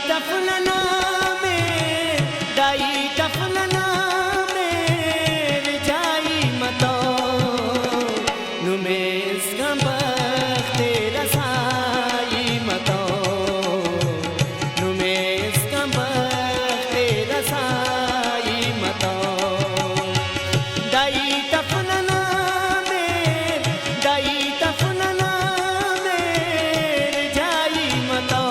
टफलना में दाई टफलना में रिजाई मतो नुमेस गंबख्ते रसाई मतो नुमेस गंबख्ते रसाई मतो दाई टफलना में दाई टफलना में रिजाई मतो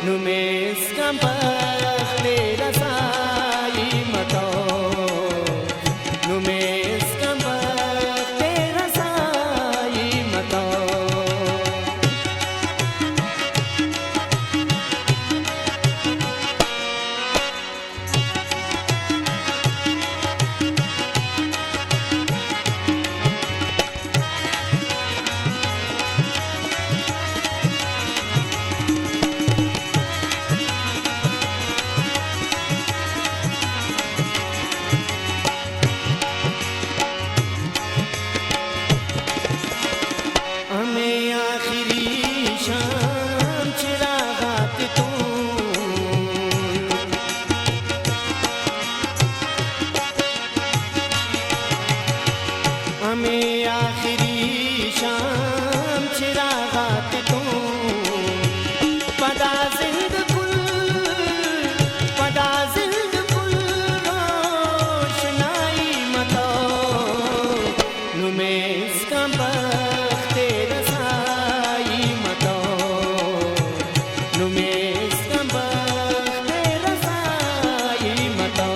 नुमेस गंबख्ते रसाई मतो नुमेस गंबख्ते रसाई मतो हमें आखिरी शाम चिरागात तू हमें आखिरी शाम चिरागात तू पदा जिंद फुल रोशनाई मतो नुमेस गंबख्ते रसाई मतो नुमेस गंबख्ते रसाई मतो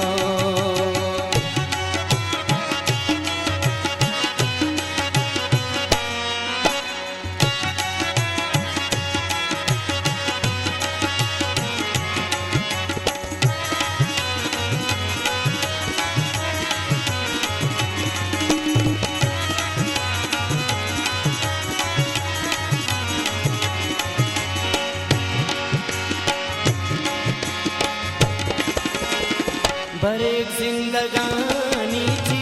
बरेक जिंदगानी ची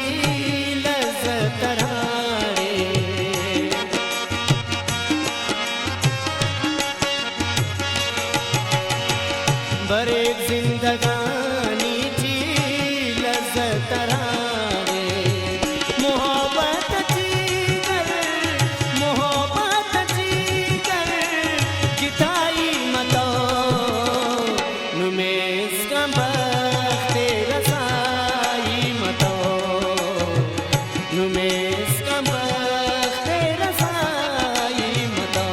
लज़्ज़त राणे बरेक जिंदगानी ची लज़्ज़त राणे मोहब्बत ची कर जिताई मतो नुमेस गंबख्ते रसाई मतो नुमेस गंबख्ते रसाई मतो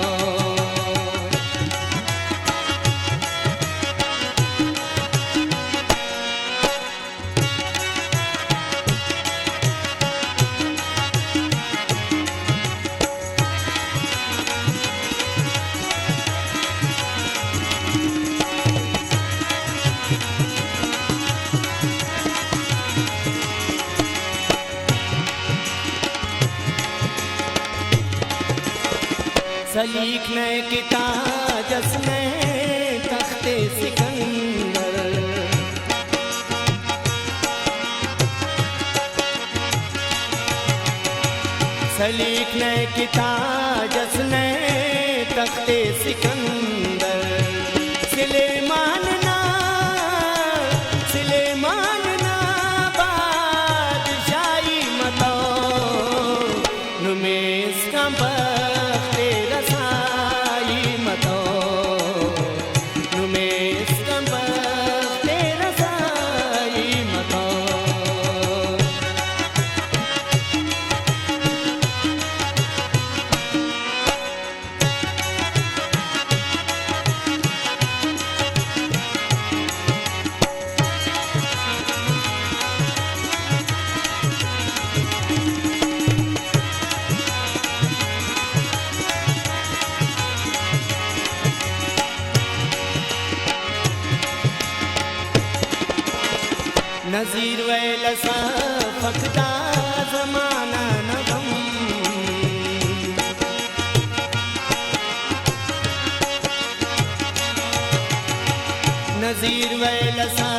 सलीख ने किताजस ने तख्ते सिकंदर सलीख ने किताजस ने तख्ते सिकंदर सुलेमान ना बादशाही मतो नुमेस गंबख्ते रसाई मतो नुमेस गंबख्ते रसाई मतो नज़ीर वैलसा फकदा ज़माना नगम नज़ीर वैलसा